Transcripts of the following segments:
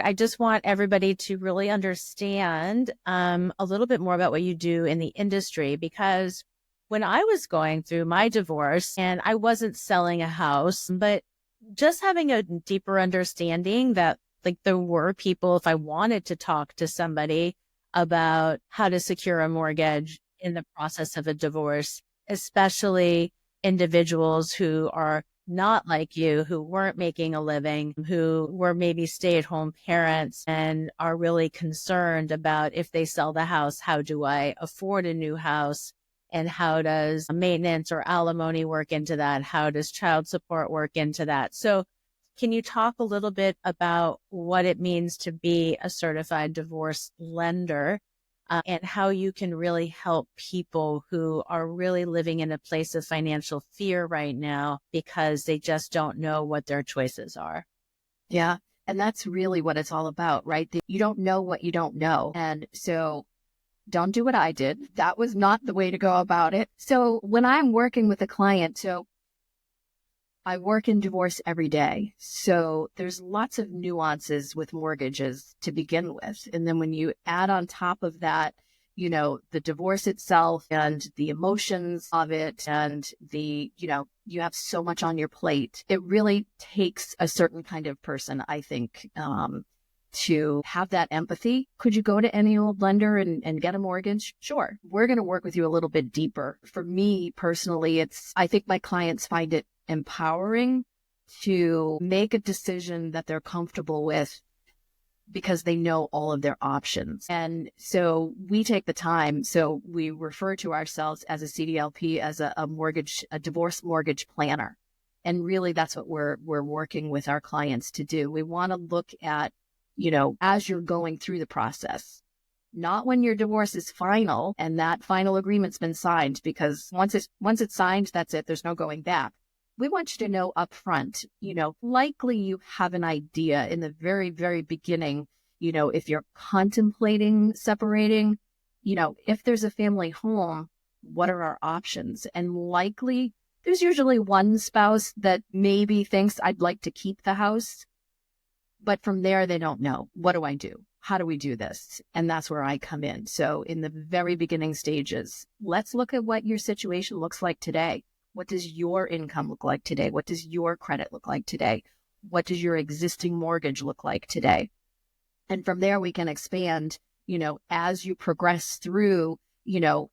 I just want everybody to really understand a little bit more about what you do in the industry, because when I was going through my divorce and I wasn't selling a house, but just having a deeper understanding that like there were people, if I wanted to talk to somebody about how to secure a mortgage in the process of a divorce, especially individuals who are not like you, who weren't making a living, who were maybe stay-at-home parents and are really concerned about if they sell the house, how do I afford a new house? And how does maintenance or alimony work into that? How does child support work into that? So can you talk a little bit about what it means to be a certified divorce lender, and how you can really help people who are really living in a place of financial fear right now because they just don't know what their choices are? Yeah. And that's really what it's all about, right? That you don't know what you don't know. And so don't do what I did. That was not the way to go about it. So when I'm working with a client, so I work in divorce every day. So there's lots of nuances with mortgages to begin with. And then when you add on top of that, the divorce itself and the emotions of it and you have so much on your plate, it really takes a certain kind of person, I think, to have that empathy. Could you go to any old lender and get a mortgage? Sure. We're going to work with you a little bit deeper. For me personally, I think my clients find it empowering to make a decision that they're comfortable with because they know all of their options. And so we take the time. So we refer to ourselves as a CDLP, as a divorce mortgage planner. And really that's what we're working with our clients to do. We want to look at, as you're going through the process, not when your divorce is final and that final agreement's been signed, because once it's signed, that's it. There's no going back. We want you to know up front, likely you have an idea in the very, very beginning, if you're contemplating separating, if there's a family home, what are our options? And likely there's usually one spouse that maybe thinks I'd like to keep the house, but from there, they don't know. What do I do? How do we do this? And that's where I come in. So in the very beginning stages, let's look at what your situation looks like today. What does your income look like today? What does your credit look like today? What does your existing mortgage look like today? And from there, we can expand, as you progress through,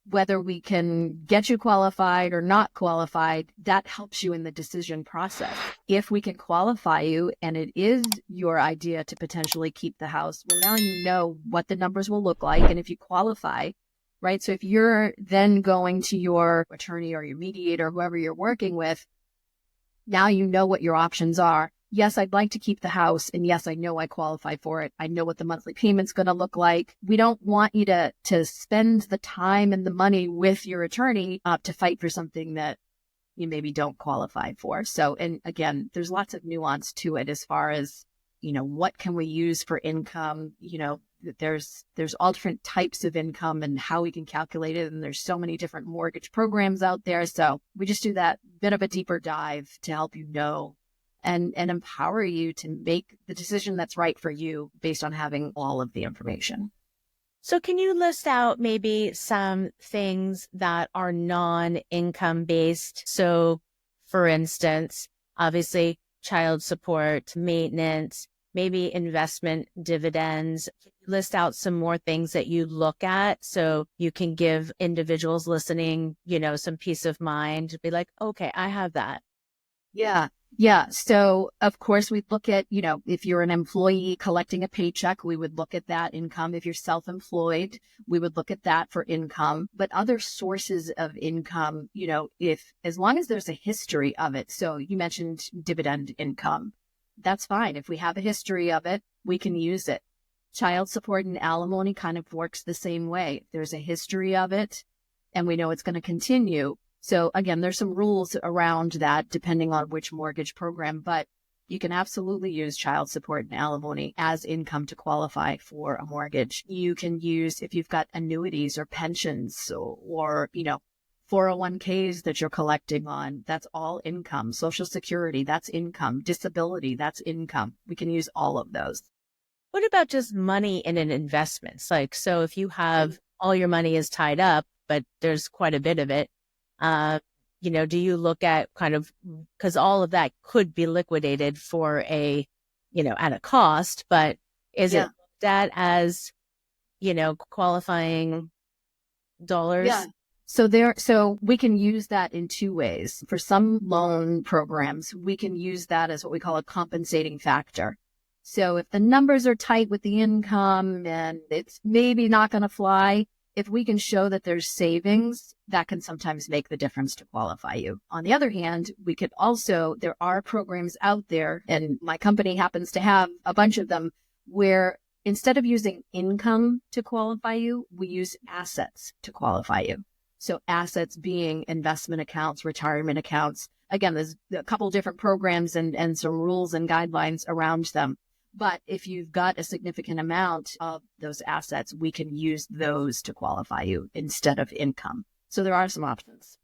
whether we can get you qualified or not qualified, that helps you in the decision process. If we can qualify you and it is your idea to potentially keep the house, well, now you know what the numbers will look like. And if you qualify, right? So if you're then going to your attorney or your mediator, whoever you're working with, now you know what your options are. Yes, I'd like to keep the house. And yes, I know I qualify for it. I know what the monthly payment's going to look like. We don't want you to spend the time and the money with your attorney to fight for something that you maybe don't qualify for. So, and again, there's lots of nuance to it as far as, what can we use for income? There's all different types of income and how we can calculate it. And there's so many different mortgage programs out there. So we just do that bit of a deeper dive to help you know and empower you to make the decision that's right for you based on having all of the information. So can you list out maybe some things that are non-income based? So for instance, obviously child support, maintenance, maybe investment dividends. List out some more things that you look at so you can give individuals listening, some peace of mind to be like, okay, I have that. Yeah. Yeah. So of course we look at, if you're an employee collecting a paycheck, we would look at that income. If you're self-employed, we would look at that for income, but other sources of income, as long as there's a history of it. So you mentioned dividend income. That's fine. If we have a history of it, we can use it. Child support and alimony kind of works the same way. If there's a history of it and we know it's going to continue. So again, there's some rules around that depending on which mortgage program, but you can absolutely use child support and alimony as income to qualify for a mortgage. You can use, if you've got annuities or pensions or 401ks that you're collecting on, that's all income. Social Security, that's income. Disability, that's income. We can use all of those. what about just money in an investments? Like, so if you have all your money is tied up, but there's quite a bit of it, uh, do you look at kind of, because all of that could be liquidated for at a cost, but is it Yeah. looked at as, qualifying dollars? Yeah. So we can use that in two ways. For some loan programs, we can use that as what we call a compensating factor. So if the numbers are tight with the income and it's maybe not going to fly, if we can show that there's savings, that can sometimes make the difference to qualify you. On the other hand, there are programs out there, and my company happens to have a bunch of them, where instead of using income to qualify you, we use assets to qualify you. So assets being investment accounts, retirement accounts. Again, there's a couple different programs and some rules and guidelines around them. But if you've got a significant amount of those assets, we can use those to qualify you instead of income. So there are some options.